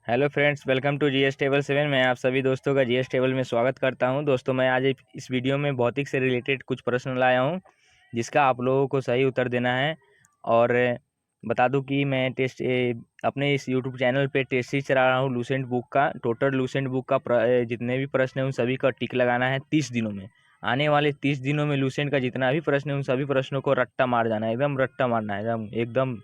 Hello friends, welcome to GS table 7। मैं आप सभी दोस्तों का जीएस टेबल में स्वागत करता हूं। दोस्तों, मैं आज इस वीडियो में भौतिक से रिलेटेड कुछ प्रश्न लाया हूं जिसका आप लोगों को सही उत्तर देना है। और बता दूं कि मैं अपने इस यूट्यूब चैनल पे टेस्ट सीरीज चला रहा हूं लूसेंट बुक का। टोटल लूसेंट बुक का जितने भी प्रश्न हैं उन सभी का टिक लगाना है 30 दिनों में। आने वाले 30 दिनों में लूसेंट का जितना भी प्रश्न है उन सभी प्रश्नों को रट्टा मार जाना है, एकदम रट्टा मारना है, एकदम एकदम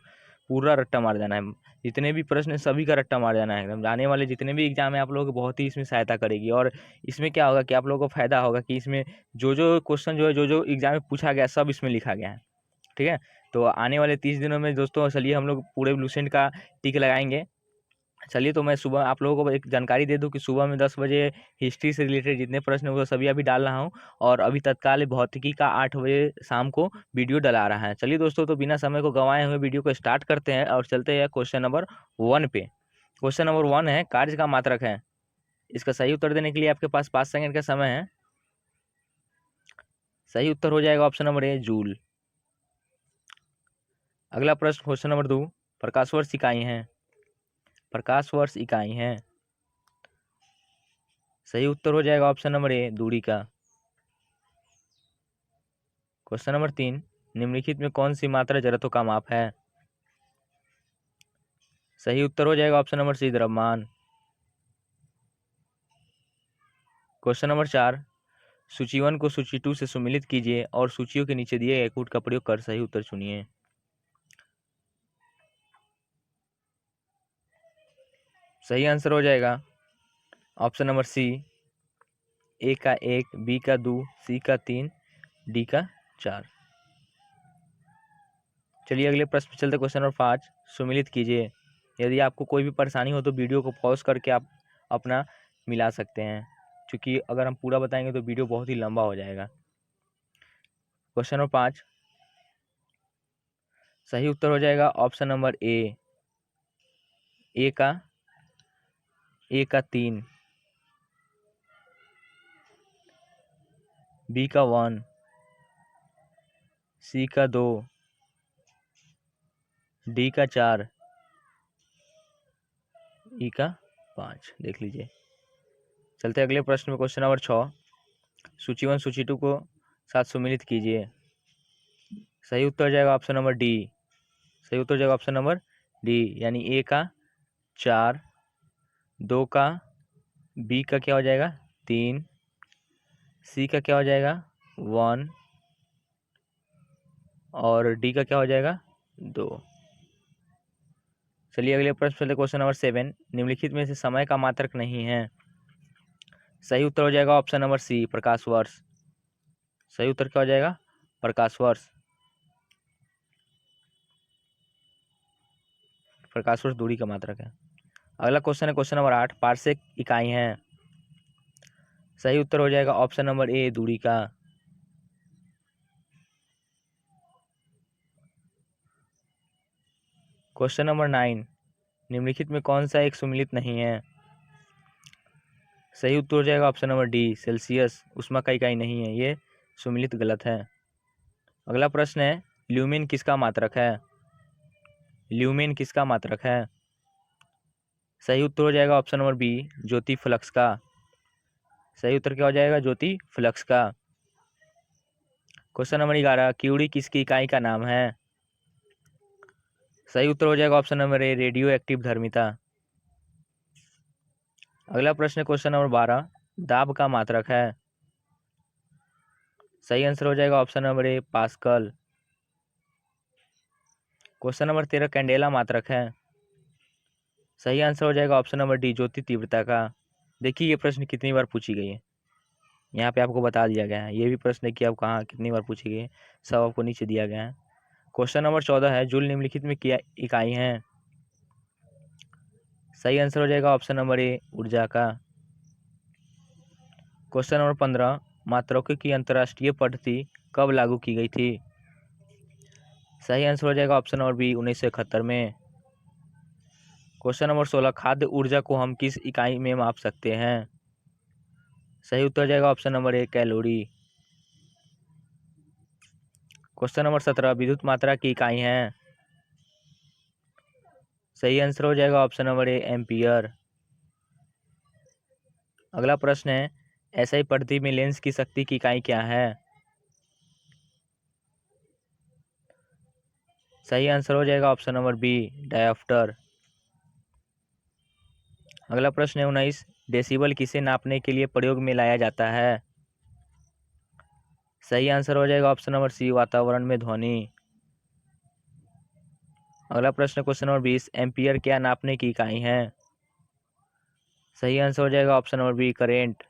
पूरा रट्टा मार जाना है। जितने भी प्रश्न हैं सभी का रट्टा मार जाना है एकदम। आने वाले जितने भी एग्जाम है आप लोगों को बहुत ही इसमें सहायता करेगी। और इसमें क्या होगा कि आप लोगों को फायदा होगा कि इसमें जो जो क्वेश्चन जो है जो एग्जाम में पूछा गया सब इसमें लिखा गया है। ठीक है, तो आने वाले 30 दिनों में दोस्तों चलिए हम लोग पूरे लूसेंट का टिक लगाएंगे। चलिए, तो मैं सुबह आप लोगों को एक जानकारी दे दूं कि सुबह में 10 बजे हिस्ट्री से रिलेटेड जितने प्रश्न हैं वो सभी अभी डाल रहा हूं। और अभी तत्काल भौतिकी का 8 बजे शाम को वीडियो डला रहा है। चलिए दोस्तों, तो बिना समय को गंवाए हुए वीडियो को स्टार्ट करते हैं और चलते हैं क्वेश्चन नंबर 1 पे। क्वेश्चन नंबर 1 है, कार्य का मात्रक है। इसका सही उत्तर देने के लिए आपके पास 5 सेकंड का समय है। सही उत्तर हो जाएगा ऑप्शन नंबर ए, जूल। अगला प्रश्न, क्वेश्चन नंबर 2, प्रकाश वर्ष इकाई है। प्रकाश वर्ष इकाई है। सही उत्तर हो जाएगा ऑप्शन नंबर ए, दूरी का। क्वेश्चन नंबर 3, निम्नलिखित में कौन सी मात्रा जड़त्व का माप है। सही उत्तर हो जाएगा ऑप्शन नंबर सी, द्रव्यमान। क्वेश्चन नंबर 4, सूची 1 को सूची 2 से सम्मिलित कीजिए और सूचियों के नीचे दिए गए कूट का प्रयोग कर सही उत्तर चुनिए। सही आंसर हो जाएगा ऑप्शन नंबर सी, ए का 1, बी का 2, सी का 3, डी का 4। चलिए अगले प्रश्न पे चलते। क्वेश्चन नंबर 5, सम्मिलित कीजिए। यदि आपको कोई भी परेशानी हो तो वीडियो को पॉज करके आप अपना मिला सकते हैं, क्योंकि अगर हम पूरा बताएंगे तो वीडियो बहुत ही लंबा हो जाएगा। क्वेश्चन नंबर 5, सही उत्तर हो जाएगा ऑप्शन नंबर ए, ए का 3, बी का 1, सी का 2, डी का 4, ई का 5। देख लीजिए। चलते अगले प्रश्न में। क्वेश्चन नंबर 6, सूची 1 सूची 2 को साथ सम्मिलित कीजिए। सही उत्तर हो जाएगा ऑप्शन नंबर डी। सही उत्तर हो जाएगा ऑप्शन नंबर डी, यानी ए का 4, 2 का, बी का क्या हो जाएगा 3, सी का क्या हो जाएगा 1 और डी का क्या हो जाएगा 2। चलिए अगले प्रश्न चलते। क्वेश्चन नंबर 7, निम्नलिखित में से समय का मात्रक नहीं है। सही उत्तर हो जाएगा ऑप्शन नंबर सी, प्रकाश वर्ष। सही उत्तर क्या हो जाएगा, प्रकाश वर्ष। प्रकाश वर्ष दूरी का मात्रक है। अगला क्वेश्चन है क्वेश्चन नंबर 8, पार्सेक इकाई है। सही उत्तर हो जाएगा ऑप्शन नंबर ए, दूरी का। क्वेश्चन नंबर 9, निम्नलिखित में कौन सा एक सम्मिलित नहीं है। सही उत्तर हो जाएगा ऑप्शन नंबर डी, सेल्सियस। ऊष्मा का इकाई नहीं है, ये सम्मिलित गलत है। अगला प्रश्न है, ल्यूमेन किसका मात्रक है। ल्यूमेन किसका मात्रक है। सही उत्तर हो जाएगा ऑप्शन नंबर बी, ज्योति फ्लक्स का। सही उत्तर क्या हो जाएगा, ज्योति फ्लक्स का। क्वेश्चन नंबर 11, क्यूरी किसकी इकाई का नाम है। सही उत्तर हो जाएगा option number A, radioactive धर्मिता। अगला प्रश्न क्वेश्चन नंबर 12, दाब का मात्रक है। सही आंसर हो जाएगा ऑप्शन नंबर ए, पास्कल। क्वेश्चन नंबर 13, कैंडेला मात्रक है। सही आंसर हो जाएगा ऑप्शन नंबर डी, ज्योति तीव्रता का। देखिए ये प्रश्न कितनी बार पूछी गई है, यहाँ पे आपको बता दिया गया है। ये भी प्रश्न है कि आप कहाँ कितनी बार पूछी गई है, सब आपको नीचे दिया गया है। क्वेश्चन नंबर 14 है, जूल निम्नलिखित में क्या इकाई है। सही आंसर हो जाएगा ऑप्शन नंबर ए, ऊर्जा का। क्वेश्चन नंबर 15, मात्रकों की अंतर्राष्ट्रीय पद्धति कब लागू की गई थी। सही आंसर हो जाएगा ऑप्शन नंबर बी, 1971 में। क्वेश्चन नंबर 16, खाद्य ऊर्जा को हम किस इकाई में माप सकते हैं। सही उत्तर हो जाएगा ऑप्शन नंबर ए, कैलोरी। क्वेश्चन नंबर 17, विद्युत मात्रा की इकाई है। सही आंसर हो जाएगा ऑप्शन नंबर ए, एम्पियर। अगला प्रश्न है, एसआई पद्धति में लेंस की शक्ति की इकाई क्या है? सही आंसर हो जाएगा ऑप्शन नंबर बी, डायोप्टर। अगला प्रश्न है 19, डेसिबल किसे नापने के लिए प्रयोग में लाया जाता है? सही आंसर हो जाएगा ऑप्शन नंबर सी, वातावरण में ध्वनि। अगला प्रश्न क्वेश्चन नंबर 20, एम्पियर क्या नापने की इकाई है? सही आंसर हो जाएगा ऑप्शन नंबर बी, करेंट।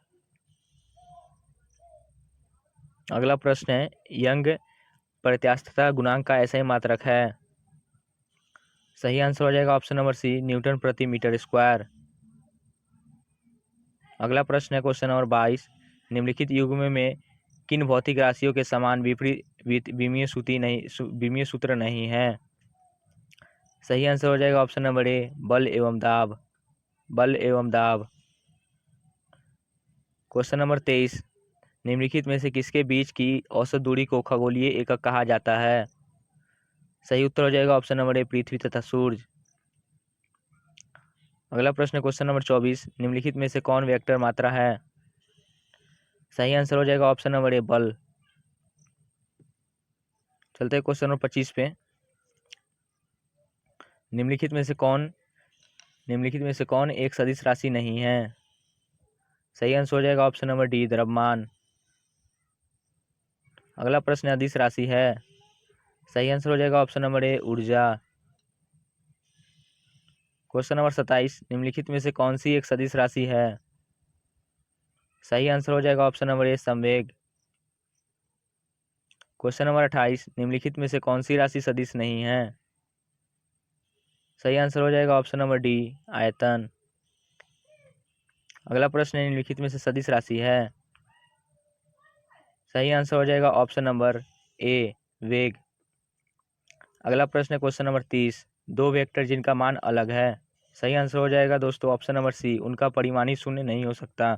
अगला प्रश्न है, यंग प्रत्यास्थता गुणांक का एसआई मात्रक है? सही आंसर हो जाएगा ऑप्शन नंबर सी, न्यूटन प्रति मीटर स्क्वायर। अगला प्रश्न है क्वेश्चन नंबर 22, निम्नलिखित युग्म में किन भौतिक राशियों के समान विपरीत विमीय सूत्र नहीं है? सही आंसर हो जाएगा ऑप्शन नंबर ए, बल एवं दाब। बल एवं दाब। क्वेश्चन नंबर 23, निम्नलिखित में से किसके बीच की औसत दूरी को खगोलीय एकक कहा जाता है? सही उत्तर हो जाएगा ऑप्शन नंबर ए, पृथ्वी तथा सूर्य। अगला प्रश्न क्वेश्चन नंबर 24, निम्नलिखित में से कौन वेक्टर मात्रा है? सही आंसर हो जाएगा ऑप्शन नंबर ए, बल। चलते हैं क्वेश्चन नंबर 25 पे। निम्नलिखित में से कौन एक सदिश राशि नहीं है? सही आंसर हो जाएगा ऑप्शन नंबर डी, द्रव्यमान। अगला प्रश्न अदिश राशि है? सही आंसर हो जाएगा ऑप्शन नंबर ए, ऊर्जा। क्वेश्चन नंबर 27, निम्नलिखित में से कौन सी एक सदिश राशि है? सही आंसर हो जाएगा ऑप्शन नंबर ए, संवेग। क्वेश्चन नंबर 28, निम्नलिखित में से कौन सी राशि सदिश नहीं है? सही आंसर हो जाएगा ऑप्शन नंबर डी, आयतन। अगला प्रश्न निम्नलिखित में से सदिश राशि है? सही आंसर हो जाएगा ऑप्शन नंबर ए, वेग। अगला प्रश्न क्वेश्चन नंबर 30, दो वेक्टर जिनका मान अलग है। सही आंसर हो जाएगा दोस्तों ऑप्शन नंबर सी, उनका परिमाणी शून्य नहीं हो सकता।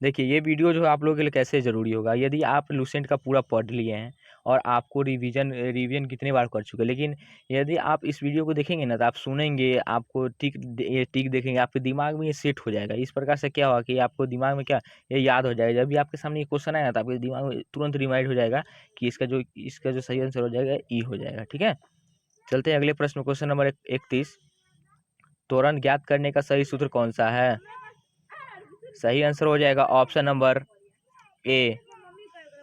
देखिए ये वीडियो जो है आप लोगों के लिए कैसे ज़रूरी होगा, यदि आप लूसेंट का पूरा पढ़ लिए हैं और आपको रिवीजन कितने बार कर चुके हैं, लेकिन यदि आप इस वीडियो को देखेंगे ना तो आप सुनेंगे, आपको टिक देखेंगे, आपके दिमाग में ये सेट हो जाएगा। इस प्रकार से क्या होगा कि आपको दिमाग में क्या ये याद हो जाएगा। जब भी आपके सामने ये क्वेश्चन आएगा तो आपके दिमाग में तुरंत रिमाइंड हो जाएगा कि इसका जो सही आंसर हो जाएगा ई हो जाएगा। ठीक है, चलते हैं अगले प्रश्न, क्वेश्चन नंबर 31, त्वरण ज्ञात करने का सही सूत्र कौन सा है? सही आंसर हो जाएगा ऑप्शन नंबर ए।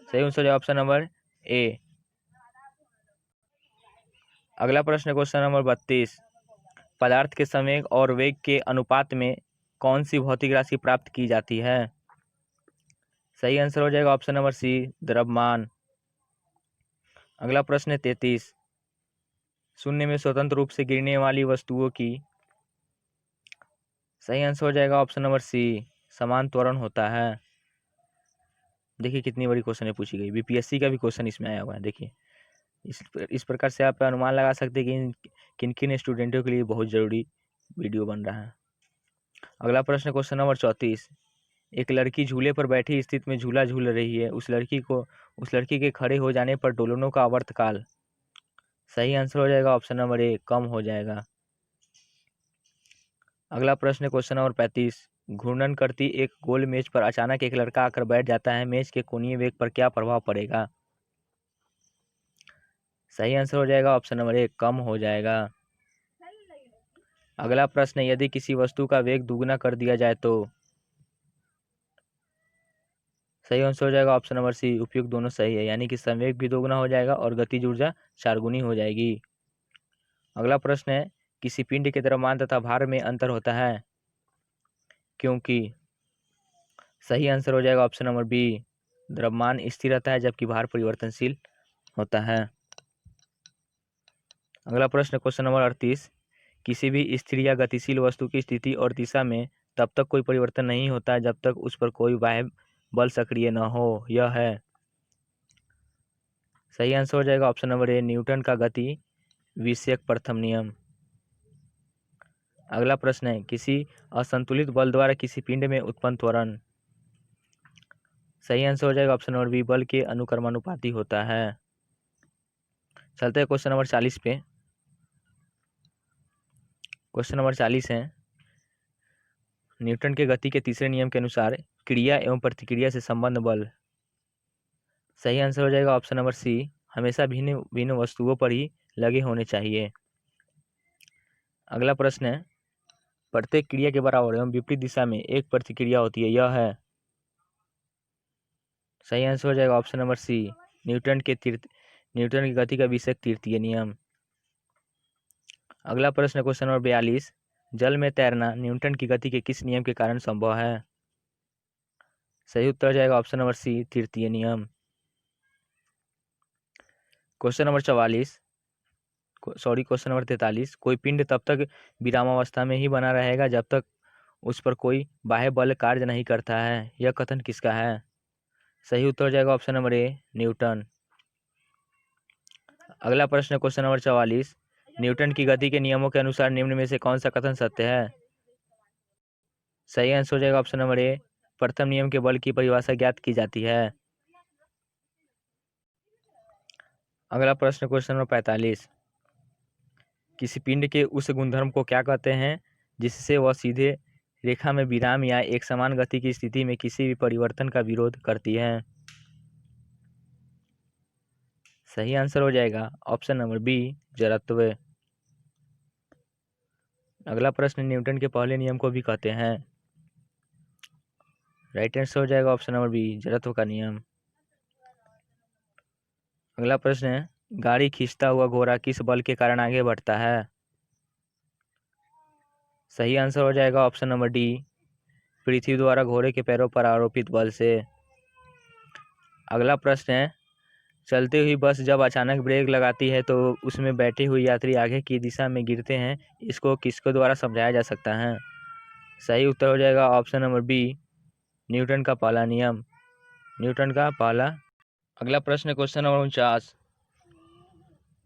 सही आंसर है ऑप्शन नंबर ए। अगला प्रश्न क्वेश्चन नंबर 32, पदार्थ के संवेग और वेग के अनुपात में कौन सी भौतिक राशि प्राप्त की जाती है? सही आंसर हो जाएगा ऑप्शन नंबर सी, द्रव्यमान। अगला प्रश्न है 33, शून्य में स्वतंत्र रूप से गिरने वाली वस्तुओं की। सही आंसर हो जाएगा ऑप्शन नंबर सी, समान त्वरण होता है। देखिए कितनी बड़ी क्वेश्चन है पूछी गई, बीपीएससी का भी क्वेश्चन इसमें आया हुआ है। देखिए इस प्रकार से आप अनुमान लगा सकते हैं कि किन किन स्टूडेंटों के लिए बहुत ज़रूरी वीडियो बन रहा है। अगला प्रश्न क्वेश्चन नंबर 34, एक लड़की झूले पर बैठी स्थिति में झूला झूल रही है, उस लड़की के खड़े हो जाने पर दोनों का आवर्तकाल। सही आंसर हो जाएगा ऑप्शन नंबर ए, कम हो जाएगा। अगला प्रश्न क्वेश्चन नंबर 35, घूर्णन करती एक गोल मेज पर अचानक एक लड़का आकर बैठ जाता है, मेज के कोणीय वेग पर क्या प्रभाव पड़ेगा? सही आंसर हो जाएगा ऑप्शन नंबर ए, कम हो जाएगा। अगला प्रश्न, यदि किसी वस्तु का वेग दुगुना कर दिया जाए तो? सही आंसर हो जाएगा ऑप्शन नंबर सी, उपयुक्त दोनों सही है, यानी कि संवेग भी दोगुना हो जाएगा और गतिज ऊर्जा 4 गुनी हो जाएगी। अगला प्रश्न है, किसी पिंड के द्रव्यमान तथा भार में अंतर होता है क्योंकि? सही आंसर हो जाएगा ऑप्शन नंबर बी, द्रव्यमान स्थिर रहता है जबकि भार परिवर्तनशील होता है। अगला प्रश्न क्वेश्चन नंबर 38, किसी भी स्थिर या गतिशील वस्तु की स्थिति और दिशा में तब तक कोई परिवर्तन नहीं होता जब तक उस पर कोई बाह्य बल सक्रिय न हो, यह है? सही आंसर हो जाएगा ऑप्शन नंबर ए, न्यूटन का गति विषयक प्रथम नियम। अगला प्रश्न है, किसी असंतुलित बल द्वारा किसी पिंड में उत्पन्न त्वरण। सही आंसर हो जाएगा ऑप्शन नंबर बी, बल के अनुक्रमानुपाती होता है। चलते हैं क्वेश्चन नंबर 40 पे। क्वेश्चन नंबर 40 है, न्यूटन के गति के तीसरे नियम के अनुसार क्रिया एवं प्रतिक्रिया से संबंध बल। सही आंसर हो जाएगा ऑप्शन नंबर सी, हमेशा भिन्न भिन्न वस्तुओं पर ही लगे होने चाहिए। अगला प्रश्न है, प्रत्येक क्रिया के बराबर एवं विपरीत दिशा में एक प्रतिक्रिया होती है, यह है। सही आंसर हो जाएगा ऑप्शन नंबर सी, न्यूटन की गति का विषयक तृतीय नियम। अगला प्रश्न क्वेश्चन नंबर 42, जल में तैरना न्यूटन की गति के किस नियम के कारण संभव है। सही उत्तर हो जाएगा ऑप्शन नंबर सी, तृतीय नियम। क्वेश्चन नंबर 43, कोई पिंड तब तक विरामावस्था में ही बना रहेगा जब तक उस पर कोई बाह्य बल कार्य नहीं करता है, यह कथन किसका है। सही उत्तर हो जाएगा ऑप्शन नंबर ए, न्यूटन। अगला प्रश्न क्वेश्चन नंबर 44, न्यूटन की गति के नियमों के अनुसार निम्न में से कौन सा कथन सत्य है। सही आंसर हो जाएगा ऑप्शन नंबर ए, प्रथम नियम के बल की परिभाषा ज्ञात की जाती है। अगला प्रश्न क्वेश्चन नंबर 45, किसी पिंड के उस गुणधर्म को क्या कहते हैं जिससे वह सीधे रेखा में विराम या एक समान गति की स्थिति में किसी भी परिवर्तन का विरोध करती है। सही आंसर हो जाएगा ऑप्शन नंबर बी, जड़त्व। अगला प्रश्न न्यूटन के पहले नियम को भी कहते हैं। राइट आंसर हो जाएगा ऑप्शन नंबर बी, जड़त्व का नियम। अगला प्रश्न है, गाड़ी खींचता हुआ घोड़ा किस बल के कारण आगे बढ़ता है। सही आंसर हो जाएगा ऑप्शन नंबर डी, पृथ्वी द्वारा घोड़े के पैरों पर आरोपित बल से। अगला प्रश्न है, चलती हुई बस जब अचानक ब्रेक लगाती है तो उसमें बैठे हुए यात्री आगे की दिशा में गिरते हैं, इसको किसके द्वारा समझाया जा सकता है। सही उत्तर हो जाएगा ऑप्शन नंबर बी, न्यूटन का पहला नियम, न्यूटन का पहला। अगला प्रश्न क्वेश्चन नंबर 49,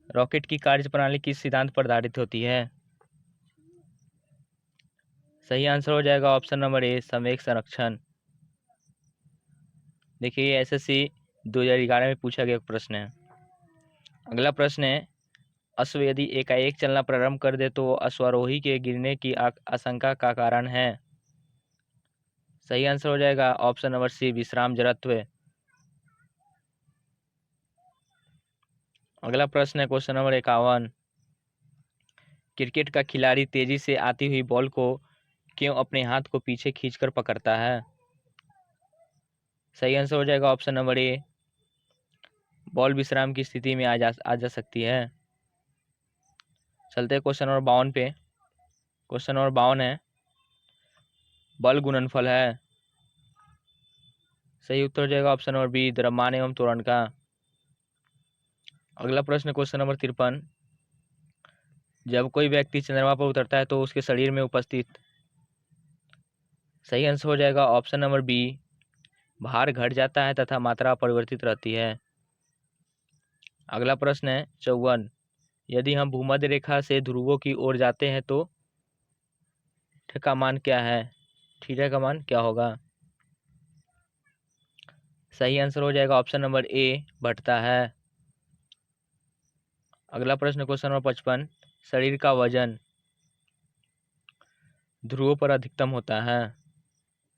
रॉकेट की कार्यप्रणाली किस सिद्धांत पर आधारित होती है। सही आंसर हो जाएगा ऑप्शन नंबर ए, संवेग संरक्षण। देखिए ये एसएससी 2011 में पूछा गया प्रश्न है। अगला प्रश्न है, अश्व यदि एकाएक चलना प्रारंभ कर दे तो अश्वारोही के गिरने की आशंका का कारण है। सही आंसर हो जाएगा ऑप्शन नंबर सी, विश्राम जड़त्व। अगला प्रश्न है क्वेश्चन नंबर 51, क्रिकेट का खिलाड़ी तेजी से आती हुई बॉल को क्यों अपने हाथ को पीछे खींचकर पकड़ता है। सही आंसर हो जाएगा ऑप्शन नंबर ए, बॉल विश्राम की स्थिति में आ जा सकती है। चलते हैं क्वेश्चन नंबर 52 पे। क्वेश्चन नंबर 52 है, बल गुणनफल है। सही उत्तर हो जाएगा ऑप्शन नंबर बी, द्रव्यमान एवं त्वरण का। अगला प्रश्न क्वेश्चन नंबर 53, जब कोई व्यक्ति चंद्रमा पर उतरता है तो उसके शरीर में उपस्थित। सही आंसर हो जाएगा ऑप्शन नंबर बी, भार घट जाता है तथा मात्रा परिवर्तित रहती है। अगला प्रश्न है 54, यदि हम भूमध्य रेखा से ध्रुवों की ओर जाते हैं तो थीटा का मान क्या है, थीटा का मान क्या होगा। सही आंसर हो जाएगा ऑप्शन नंबर ए, बढ़ता है। अगला प्रश्न क्वेश्चन नंबर 55, शरीर का वजन ध्रुवों पर अधिकतम होता है,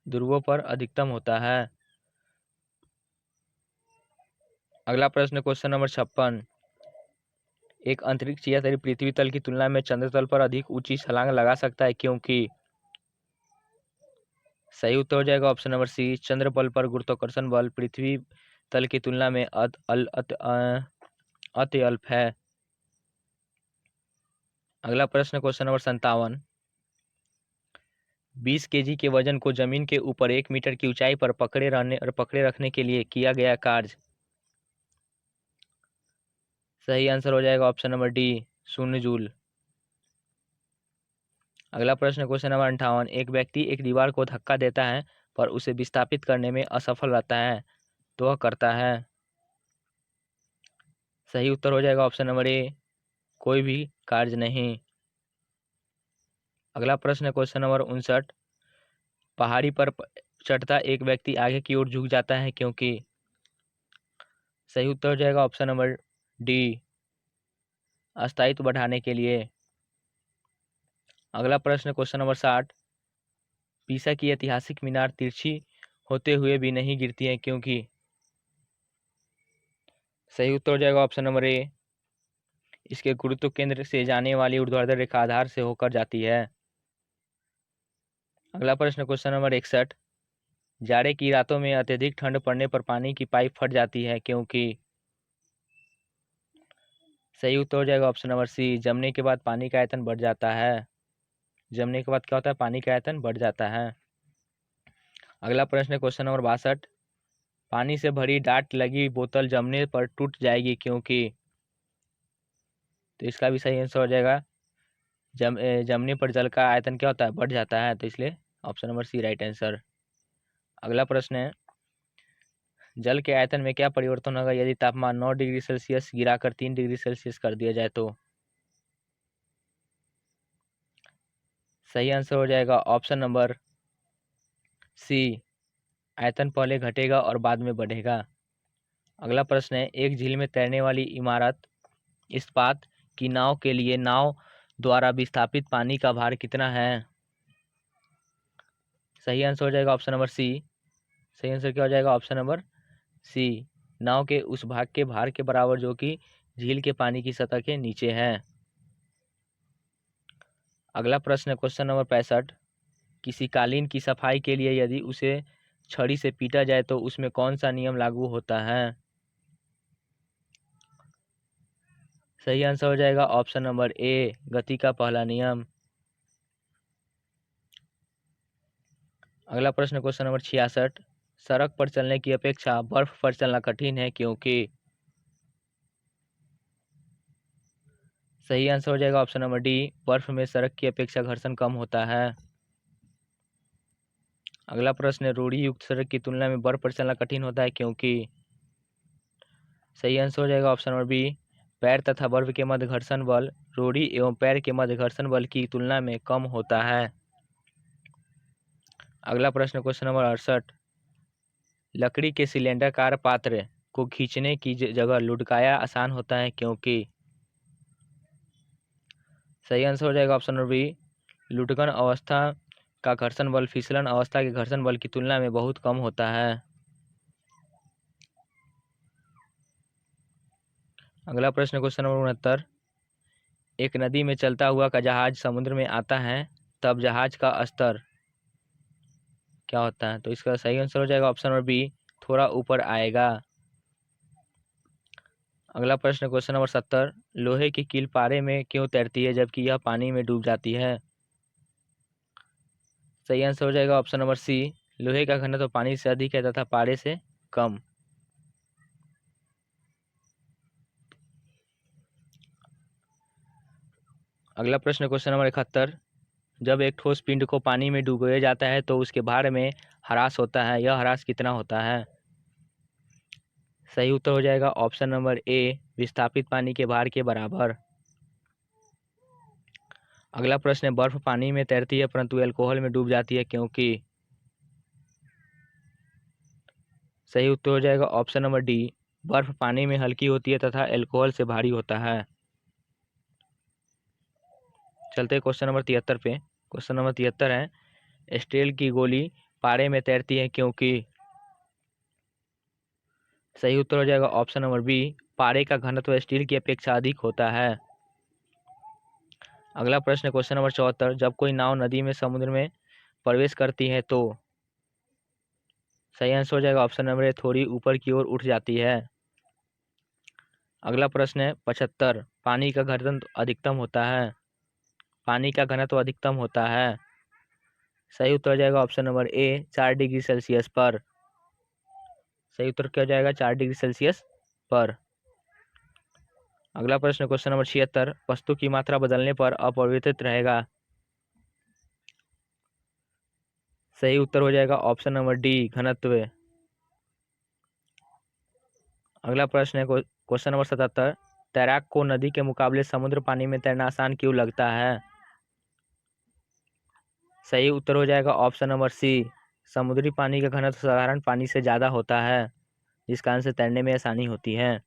ध्रुवों पर अधिकतम होता है। अगला प्रश्न क्वेश्चन नंबर 56, एक अंतरिक्ष यात्री पृथ्वी तल की तुलना में चंद्र तल पर अधिक ऊंची छलांग लगा सकता है क्योंकि। सही उत्तर हो जाएगा ऑप्शन नंबर सी, चंद्र बल पर गुरुत्वाकर्षण बल पृथ्वी तल की तुलना में अति अल्प है। अगला प्रश्न क्वेश्चन नंबर 57, 20 केजी के वजन को जमीन के ऊपर 1 मीटर की ऊंचाई पर पकड़े रखने के लिए किया गया कार्य। सही आंसर हो जाएगा ऑप्शन नंबर डी, 0 जूल। अगला प्रश्न क्वेश्चन नंबर 58, एक व्यक्ति एक दीवार को धक्का देता है पर उसे विस्थापित करने में असफल रहता है तो वह करता है। सही उत्तर हो जाएगा ऑप्शन नंबर ए, कोई भी कार्य नहीं। अगला प्रश्न क्वेश्चन नंबर 59, पहाड़ी पर चढ़ता एक व्यक्ति आगे की ओर झुक जाता है क्योंकि। सही उत्तर हो जाएगा ऑप्शन नंबर डी, अस्थायित्व बढ़ाने के लिए। अगला प्रश्न क्वेश्चन नंबर 60, पीसा की ऐतिहासिक मीनार तिरछी होते हुए भी नहीं गिरती है क्योंकि। सही उत्तर हो जाएगा ऑप्शन नंबर ए, इसके गुरुत्व केंद्र से जाने वाली ऊर्ध्वाधर रेखा आधार से होकर जाती है। अगला प्रश्न क्वेश्चन नंबर 61, जाड़े की रातों में अत्यधिक ठंड पड़ने पर पानी की पाइप फट जाती है क्योंकि। सही उत्तर हो जाएगा ऑप्शन नंबर सी, जमने के बाद पानी का आयतन बढ़ जाता है। जमने के बाद क्या होता है, पानी का आयतन बढ़ जाता है। अगला प्रश्न क्वेश्चन नंबर 62, पानी से भरी डाट लगी बोतल जमने पर टूट जाएगी क्योंकि। तो इसका भी सही आंसर हो जाएगा, जमने पर जल का आयतन क्या होता है, बढ़ जाता है, तो इसलिए option number C right answer. अगला प्रश्न है, जल के आयतन में क्या परिवर्तन होगा यदि तापमान 9 डिग्री सेल्सियस गिराकर 3 डिग्री सेल्सियस कर दिया जाए तो। सही आंसर हो जाएगा ऑप्शन नंबर सी, आयतन पहले घटेगा और बाद में बढ़ेगा। अगला प्रश्न है, एक झील में तैरने वाली इमारत इस्पात की नाव के लिए नाव द्वारा विस्थापित पानी का भार कितना है। सही आंसर हो जाएगा ऑप्शन नंबर सी। सही आंसर क्या हो जाएगा, ऑप्शन नंबर सी, नाव के उस भाग के भार के बराबर जो कि झील के पानी की सतह के नीचे है। अगला प्रश्न है क्वेश्चन नंबर 65, किसी कालीन की सफाई के लिए यदि उसे छड़ी से पीटा जाए तो उसमें कौन सा नियम लागू होता है। सही आंसर हो जाएगा ऑप्शन नंबर ए, गति का पहला नियम। अगला प्रश्न क्वेश्चन नंबर 66, सड़क पर चलने की अपेक्षा बर्फ पर चलना कठिन है क्योंकि। सही आंसर हो जाएगा ऑप्शन नंबर डी, बर्फ में सड़क की अपेक्षा घर्षण कम होता है। अगला प्रश्न है, रोड़ी युक्त सड़क की तुलना में बर्फ पर चलना कठिन होता है क्योंकि। सही आंसर हो जाएगा ऑप्शन नंबर बी, पैर तथा बर्फ के मध्य घर्षण बल रोड़ी एवं पैर के मध्य घर्षण बल की तुलना में कम होता है। अगला प्रश्न क्वेश्चन नंबर 68, लकड़ी के सिलेंडरकार पात्र को खींचने की जगह लुढ़काया आसान होता है क्योंकि। सही आंसर हो जाएगा ऑप्शन नंबर बी, लुढ़कन अवस्था का घर्षण बल फिसलन अवस्था के घर्षण बल की तुलना में बहुत कम होता है। अगला प्रश्न क्वेश्चन नंबर 69, एक नदी में चलता हुआ का जहाज समुद्र में आता है तब जहाज का स्तर क्या होता है। तो इसका सही आंसर हो जाएगा ऑप्शन नंबर बी, थोड़ा ऊपर आएगा। अगला प्रश्न क्वेश्चन नंबर 70, लोहे की कील पारे में क्यों तैरती है जबकि यह पानी में डूब जाती है। सही आंसर हो जाएगा ऑप्शन नंबर सी, लोहे का घनत्व पानी से अधिक है तथा पारे से कम। अगला प्रश्न क्वेश्चन नंबर 71, जब एक ठोस पिंड को पानी में डुबोया जाता है तो उसके भार में ह्रास होता है, यह ह्रास कितना होता है। सही उत्तर हो जाएगा ऑप्शन नंबर ए, विस्थापित पानी के भार के बराबर। अगला प्रश्न है, बर्फ पानी में तैरती है परंतु अल्कोहल में डूब जाती है क्योंकि। सही उत्तर हो जाएगा ऑप्शन नंबर डी, बर्फ पानी में हल्की होती है तथा अल्कोहल से भारी होता है। चलते क्वेश्चन नंबर 73 पे। क्वेश्चन नंबर 73 है, स्टील की गोली पारे में तैरती है क्योंकि। सही उत्तर हो जाएगा ऑप्शन नंबर बी, पारे का घनत्व स्टील की अपेक्षा अधिक होता है। अगला प्रश्न क्वेश्चन नंबर 74, जब कोई नाव नदी में समुद्र में प्रवेश करती है तो। सही आंसर हो जाएगा ऑप्शन नंबर ए, थोड़ी ऊपर की ओर उठ जाती है। अगला प्रश्न है 75, पानी का घनत्व अधिकतम होता है, पानी का घनत्व अधिकतम होता है। सही उत्तर हो जाएगा ऑप्शन नंबर ए, 4 डिग्री सेल्सियस पर। सही उत्तर क्या हो जाएगा, 4 डिग्री सेल्सियस पर। अगला प्रश्न क्वेश्चन नंबर 76, वस्तु की मात्रा बदलने पर अपरिवर्तित रहेगा। सही उत्तर हो जाएगा ऑप्शन नंबर डी, घनत्व। अगला प्रश्न है क्वेश्चन नंबर 77, तैराक को नदी के मुकाबले समुद्र पानी में तैरना आसान क्यों लगता है। सही उत्तर हो जाएगा ऑप्शन नंबर सी, समुद्री पानी का घनत्व साधारण पानी से ज़्यादा होता है जिस कारण से तैरने में आसानी होती है।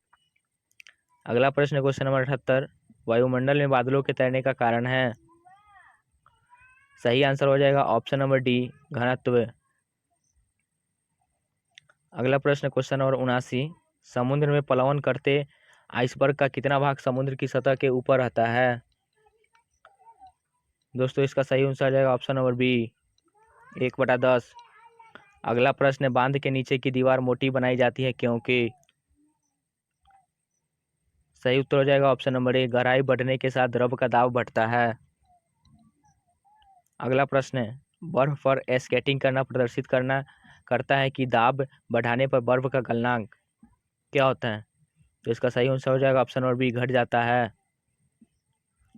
अगला प्रश्न क्वेश्चन नंबर 78, वायुमंडल में बादलों के तैरने का कारण है। सही आंसर हो जाएगा ऑप्शन नंबर डी, घनत्व। अगला प्रश्न, क्वेश्चन नंबर 79, समुद्र में प्लवन करते आइसबर्ग का कितना भाग समुद्र की सतह के ऊपर रहता है? दोस्तों इसका सही आंसर हो जाएगा ऑप्शन नंबर बी, 1/10। अगला प्रश्न, बांध के नीचे की दीवार मोटी बनाई जाती है क्योंकि? सही उत्तर हो जाएगा ऑप्शन नंबर ए, गहराई बढ़ने के साथ द्रव का दाब बढ़ता है। अगला प्रश्न है, बर्फ पर स्केटिंग करना प्रदर्शित करता है कि दाब बढ़ाने पर बर्फ का गलनांक क्या होता है? तो इसका सही आंसर हो जाएगा ऑप्शन नंबर बी, घट जाता है।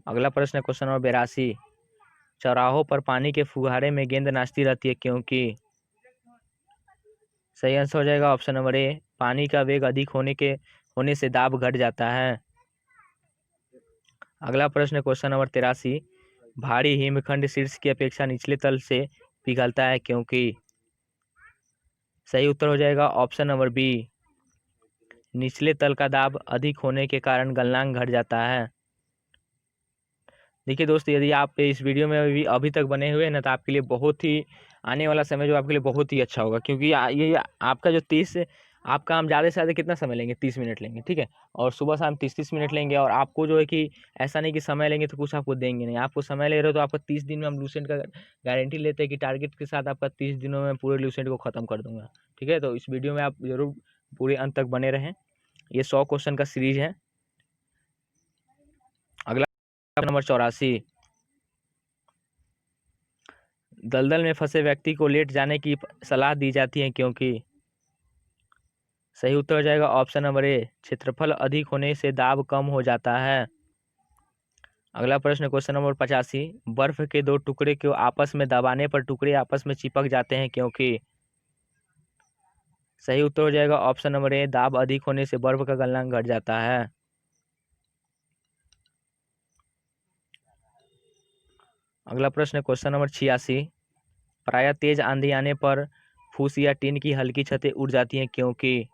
अगला प्रश्न है क्वेश्चन नंबर 82, चौराहों पर पानी के फुहारे में गेंद नाचती रहती है क्योंकि? सही आंसर हो जाएगा ऑप्शन नंबर ए, पानी का वेग अधिक होने से दाब घट जाता है। अगला प्रश्न क्वेश्चन नंबर 83, भारी हिमखंड शीर्ष की अपेक्षा निचले तल से पिघलता है क्योंकि? सही उत्तर हो जाएगा ऑप्शन नंबर बी, निचले तल का दाब अधिक होने के कारण गलनांक घट जाता है। देखिए दोस्तों, यदि आप इस वीडियो में अभी तक बने हुए हैं ना, तो आपके लिए बहुत ही आने वाला समय जो आपके लिए बहुत ही अच्छा होगा, क्योंकि ये आपका जो 30, आपका हम ज़्यादा से ज़्यादा कितना समय लेंगे, 30 मिनट लेंगे, ठीक है। और सुबह शाम 30-30 मिनट लेंगे, और आपको जो है कि ऐसा नहीं कि समय लेंगे तो कुछ आपको देंगे नहीं, आपको समय ले रहे हो तो आपका 30 दिन में हम लूसेंट का गारंटी लेते हैं कि टारगेट के साथ आपका 30 दिनों में पूरे लूसेंट को ख़त्म कर दूंगा, ठीक है। तो इस वीडियो में आप जरूर पूरे अंत तक बने रहें। ये 100 क्वेश्चन का सीरीज है। अगला नंबर 84, दलदल में फंसे व्यक्ति को लेट जाने की सलाह दी जाती है क्योंकि? सही उत्तर हो जाएगा ऑप्शन नंबर ए, क्षेत्रफल अधिक होने से दाब कम हो जाता है। अगला प्रश्न क्वेश्चन नंबर 85, बर्फ के दो टुकड़े को आपस में दबाने पर टुकड़े आपस में चिपक जाते हैं क्योंकि? सही उत्तर हो जाएगा ऑप्शन नंबर ए, दाब अधिक होने से बर्फ का गलनांक घट जाता है। अगला प्रश्न क्वेश्चन नंबर 86, प्रायः तेज आंधी आने पर फूस या टीन की हल्की छतें उड़ जाती हैं क्योंकि?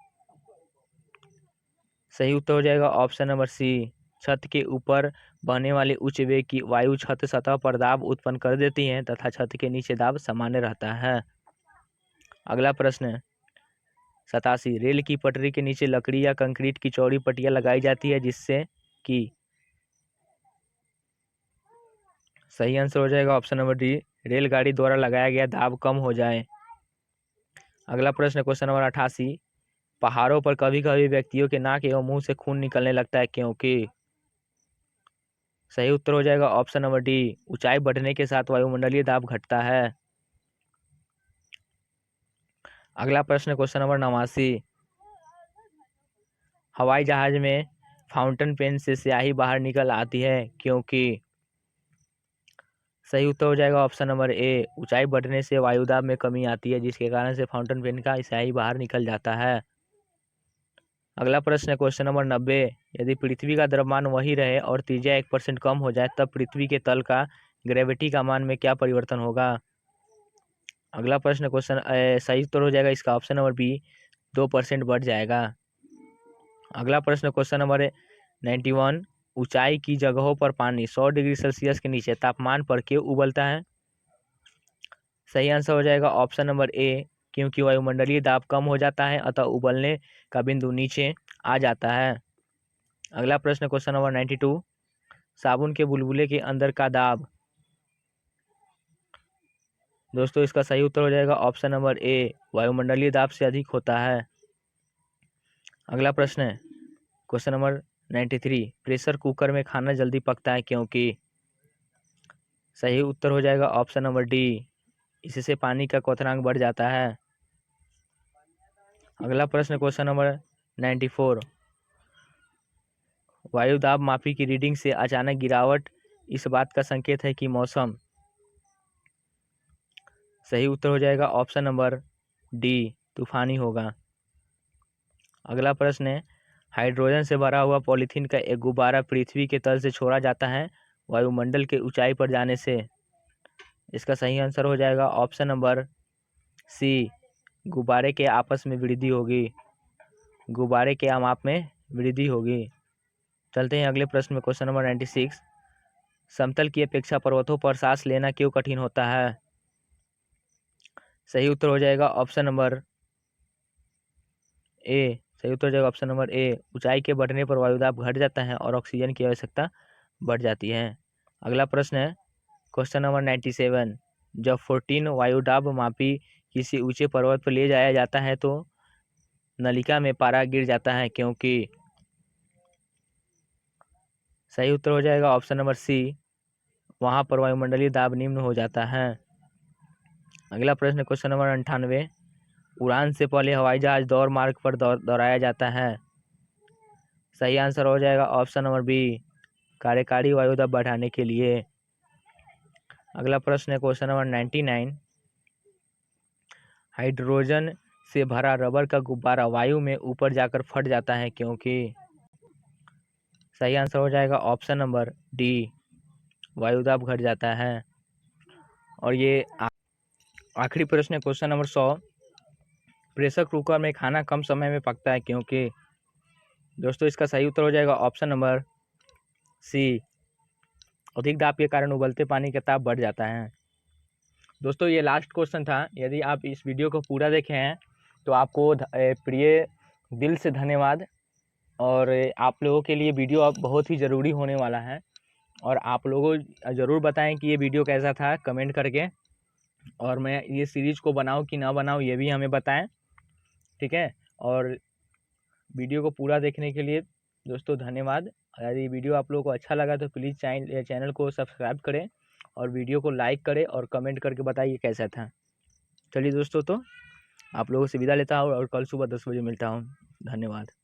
सही उत्तर हो जाएगा ऑप्शन नंबर सी, छत के ऊपर बहने वाली उच्च वेग की वायु छत सतह पर दाब उत्पन्न कर देती है तथा छत के नीचे दाब सामान्य रहता है। अगला प्रश्न है 87, रेल की पटरी के नीचे लकड़ी या कंक्रीट की चौड़ी पट्टियां लगाई जाती है जिससे कि? सही आंसर हो जाएगा ऑप्शन नंबर डी, रेलगाड़ी द्वारा लगाया गया दाब कम हो जाए। अगला प्रश्न क्वेश्चन नंबर 88, पहाड़ों पर कभी कभी व्यक्तियों के नाक एवं मुंह से खून निकलने लगता है क्योंकि? सही उत्तर हो जाएगा ऑप्शन नंबर डी, ऊंचाई बढ़ने के साथ वायुमंडलीय दाब घटता है। अगला प्रश्न क्वेश्चन नंबर 89, हवाई जहाज में फाउंटेन पेन से स्याही बाहर निकल आती है क्योंकि? सही उत्तर हो जाएगा ऑप्शन नंबर ए, ऊंचाई बढ़ने से वायुदाब में कमी आती है जिसके कारण से फाउंटेन पेन का स्याही बाहर निकल जाता है। अगला प्रश्न है क्वेश्चन नंबर 90, यदि पृथ्वी का द्रव्यमान वही रहे और त्रिज्या 1% कम हो जाए तब पृथ्वी के तल का ग्रेविटी का मान में क्या परिवर्तन होगा? अगला प्रश्न क्वेश्चन सही उत्तर हो जाएगा इसका ऑप्शन नंबर बी, 2% बढ़ जाएगा। अगला प्रश्न क्वेश्चन नंबर 91, ऊंचाई की जगहों पर पानी 100 डिग्री सेल्सियस के नीचे तापमान पर क्यों उबलता है? सही आंसर हो जाएगा ऑप्शन नंबर ए, क्योंकि वायुमंडलीय दाब कम हो जाता है अतः उबलने का बिंदु नीचे आ जाता है। अगला प्रश्न क्वेश्चन नंबर 92, साबुन के बुलबुले के अंदर का दाब? दोस्तों इसका सही उत्तर हो जाएगा ऑप्शन नंबर ए, वायुमंडलीय दाब से अधिक होता है। अगला प्रश्न है क्वेश्चन नंबर 93, प्रेशर कुकर में खाना जल्दी पकता है क्योंकि? सही उत्तर हो जाएगा ऑप्शन नंबर डी, इससे पानी का क्वथनांक बढ़ जाता है। अगला प्रश्न क्वेश्चन नंबर 94, वायु दाब मापी की रीडिंग से अचानक गिरावट इस बात का संकेत है कि मौसम? सही उत्तर हो जाएगा ऑप्शन नंबर डी, तूफानी होगा। अगला प्रश्न है, हाइड्रोजन से भरा हुआ पॉलीथीन का एक गुब्बारा पृथ्वी के तल से छोड़ा जाता है वायुमंडल के ऊंचाई पर जाने से। इसका सही आंसर हो जाएगा ऑप्शन नंबर सी, गुब्बारे के आपस में वृद्धि होगी, गुब्बारे के आमाप में वृद्धि होगी। चलते हैं अगले प्रश्न में क्वेश्चन नंबर 96, समतल की अपेक्षा पर्वतों पर सांस लेना क्यों कठिन होता है? सही उत्तर हो जाएगा ऑप्शन नंबर ए। सही उत्तर हो जाएगा ऑप्शन नंबर ए। ऊंचाई के बढ़ने पर वायुदाब घट जाता है और ऑक्सीजन की आवश्यकता बढ़ जाती है। अगला प्रश्न है क्वेश्चन नंबर 97। जब 14 वायुदाब मापी किसी ऊंचे पर्वत पर ले जाया जाता है तो नलिका में पारा गिर जाता है क्योंकि। सही उत्तर हो जाएगा ऑप्शन नंबर सी। वहां पर वायुमंडलीय दाब निम्न हो जाता है। अगला प्रश्न क्वेश्चन नंबर 98। उड़ान से पहले हवाई जहाज दौड़ मार्ग पर दौड़ाया जाता है। सही आंसर हो जाएगा ऑप्शन नंबर बी। कार्यकारी वायुदाब बढ़ाने के लिए। अगला प्रश्न है क्वेश्चन नंबर 99। हाइड्रोजन से भरा रबर का गुब्बारा वायु में ऊपर जाकर फट जाता है क्योंकि। सही आंसर हो जाएगा ऑप्शन नंबर डी। वायुदाब घट जाता है। और ये आखिरी प्रश्न है क्वेश्चन नंबर 100। प्रेशर कुकर में खाना कम समय में पकता है क्योंकि। दोस्तों इसका सही उत्तर हो जाएगा ऑप्शन नंबर सी। अधिक दाब के कारण उबलते पानी का ताप बढ़ जाता है। दोस्तों ये लास्ट क्वेश्चन था। यदि आप इस वीडियो को पूरा देखे हैं तो आपको प्रिय दिल से धन्यवाद। और आप लोगों के लिए वीडियो अब बहुत ही ज़रूरी होने वाला है। और आप लोगों ज़रूर बताएं कि ये वीडियो कैसा था कमेंट करके। और मैं ये सीरीज़ को बनाऊं कि ना बनाऊं ये भी हमें बताएं, ठीक है। और वीडियो को पूरा देखने के लिए दोस्तों धन्यवाद। अगर ये वीडियो आप लोगों को अच्छा लगा तो प्लीज़ चैनल को सब्सक्राइब करें और वीडियो को लाइक करें और कमेंट करके बताइए कैसा था। चलिए दोस्तों, तो आप लोगों से विदा लेता हूँ और कल सुबह 10 बजे मिलता हूँ। धन्यवाद।